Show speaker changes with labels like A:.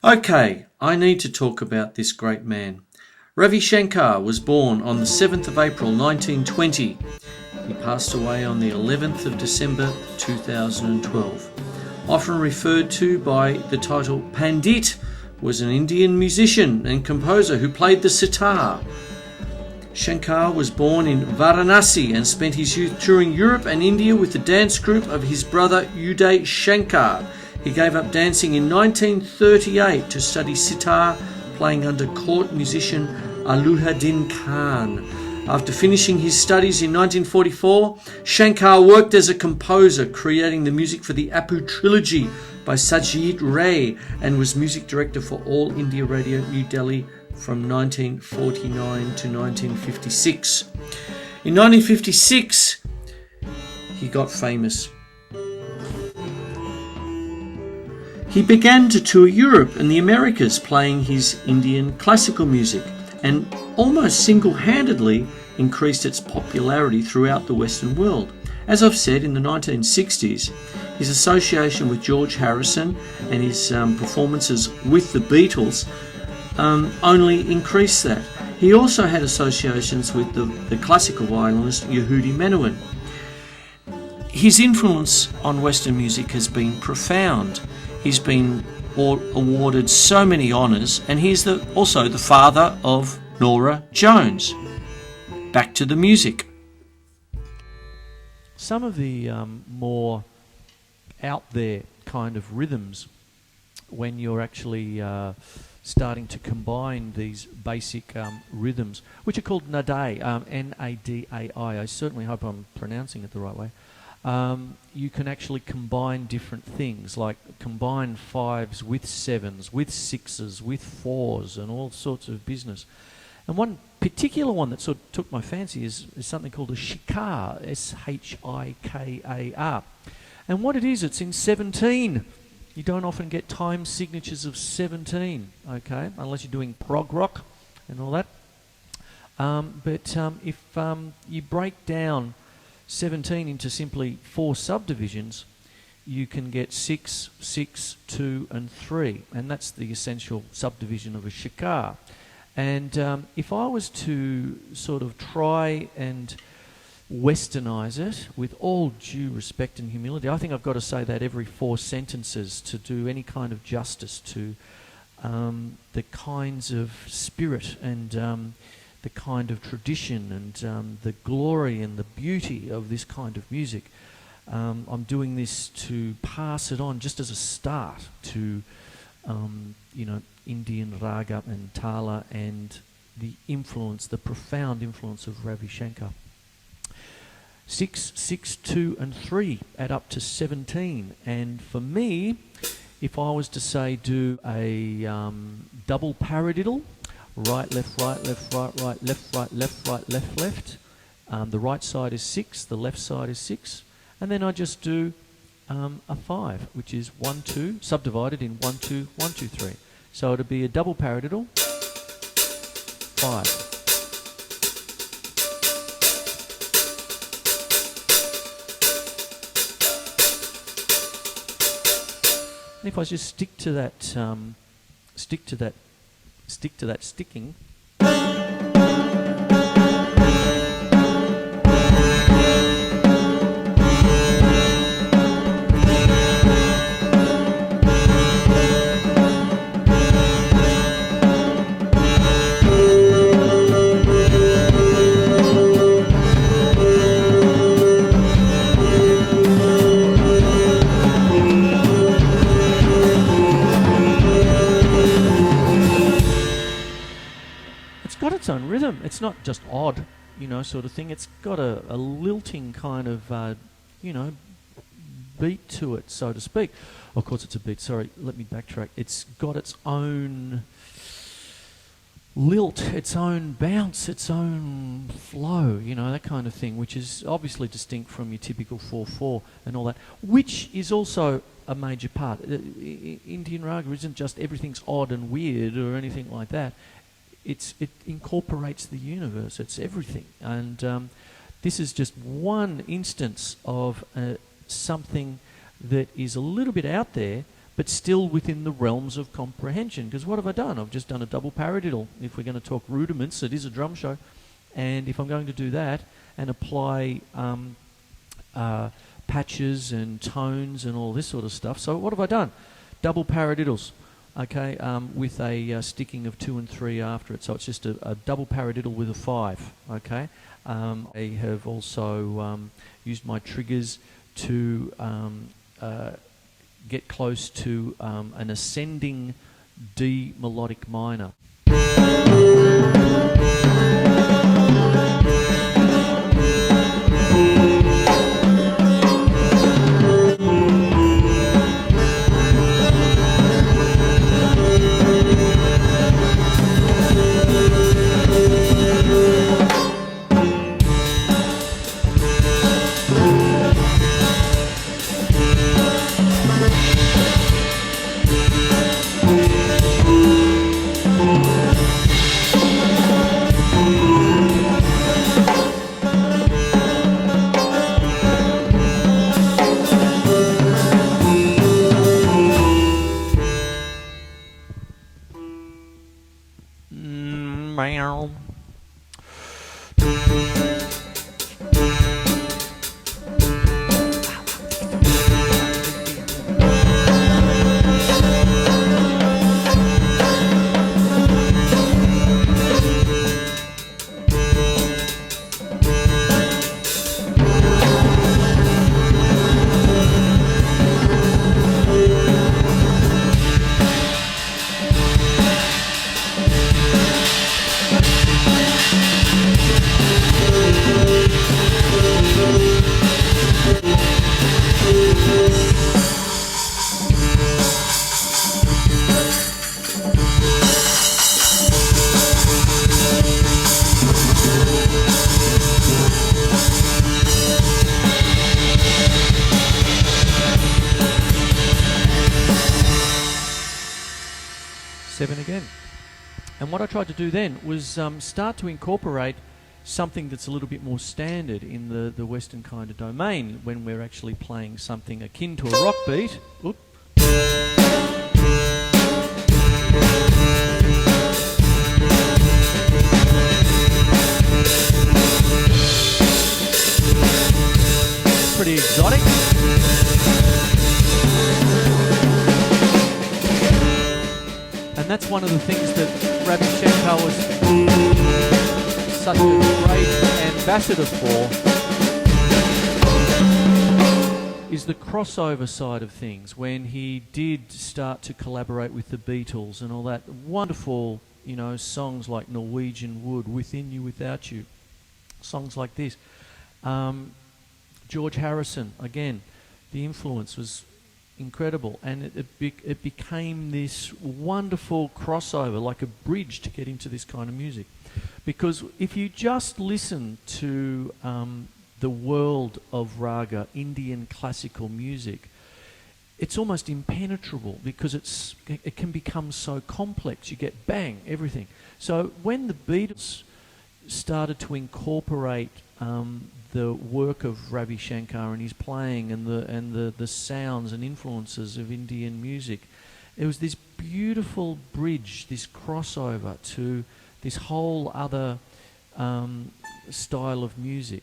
A: Okay, I need to talk about this great man. Ravi Shankar was born on the 7th of April 1920. He passed away on the 11th of December 2012. Often referred to by the title Pandit, was an Indian musician and composer who played the sitar. Shankar was born in Varanasi and spent his youth touring Europe and India with the dance group of his brother Uday Shankar. He gave up dancing in 1938 to study sitar, playing under court musician Aluddin Khan. After finishing his studies in 1944, Shankar worked as a composer, creating the music for the Apu trilogy by Satyajit Ray, and was music director for All India Radio New Delhi from 1949 to 1956. In 1956, he got famous. He began to tour Europe and the Americas playing his Indian classical music, and almost single-handedly increased its popularity throughout the Western world. As I've said, in the 1960s, his association with George Harrison and his performances with the Beatles only increased that. He also had associations with the classical violinist Yehudi Menuhin. His influence on Western music has been profound. He's been awarded so many honours, and he's also the father of Norah Jones. Back to the music.
B: Some of the more out there kind of rhythms, when you're actually starting to combine these basic rhythms, which are called nadai, N-A-D-A-I. I certainly hope I'm pronouncing it the right way. You can actually combine different things, like combine fives with sevens, with sixes, with fours, and all sorts of business. And one particular one that sort of took my fancy is something called a shikar, S-H-I-K-A-R. And what it is, it's in 17. You don't often get time signatures of 17, okay, unless you're doing prog rock and all that. But if you break down 17 into simply 4 subdivisions, you can get 6, 6, 2 and 3, and that's the essential subdivision of a shikar. And if I was to sort of try and westernize it, with all due respect and humility, I think I've got to say that every 4 sentences to do any kind of justice to the kinds of spirit and the kind of tradition and the glory and the beauty of this kind of music. I'm doing this to pass it on just as a start to, Indian raga and tala and the influence, the profound influence of Ravi Shankar. 6, 6, 2 and 3 add up to 17. And for me, if I was to say do a double paradiddle, right, left, right, left, right, right, left, right, left, right, left, left. The right side is 6, the left side is 6. And then I just do a 5, which is 1, 2, subdivided in 1, 2, 1, 2, 3. So it'll be a double paradiddle, 5. And if I just stick to that sticking. Its own rhythm. It's not just odd, sort of thing. It's got a lilting kind of, beat to it, so to speak. Of course, it's a beat. Sorry, let me backtrack. It's got its own lilt, its own bounce, its own flow, that kind of thing, which is obviously distinct from your typical 4/4 and all that, which is also a major part. Indian raga isn't just everything's odd and weird or anything like that. It incorporates the universe. It's everything. And this is just one instance of something that is a little bit out there, but still within the realms of comprehension. Because what have I done? I've just done a double paradiddle. If we're going to talk rudiments, it is a drum show. And if I'm going to do that and apply patches and tones and all this sort of stuff, so what have I done? Double paradiddles, okay, with a sticking of 2 and 3 after it. So it's just a double paradiddle with a 5, okay. I have also used my triggers to get close to an ascending D melodic minor. Seven again. And what I tried to do then was start to incorporate something that's a little bit more standard in the Western kind of domain when we're actually playing something akin to a rock beat. Oop. Pretty exotic. And that's one of the things that Ravi Shankar was such a great ambassador for, is the crossover side of things. When he did start to collaborate with the Beatles and all that wonderful, you know, songs like Norwegian Wood, Within You, Without You, songs like this. George Harrison, again, the influence was incredible, and it became this wonderful crossover, like a bridge to get into this kind of music. Because if you just listen to the world of raga, Indian classical music, it's almost impenetrable because it can become so complex. You get bang, everything. So when the Beatles started to incorporate the work of Ravi Shankar and his playing and the sounds and influences of Indian music, it was this beautiful bridge, this crossover to this whole other style of music.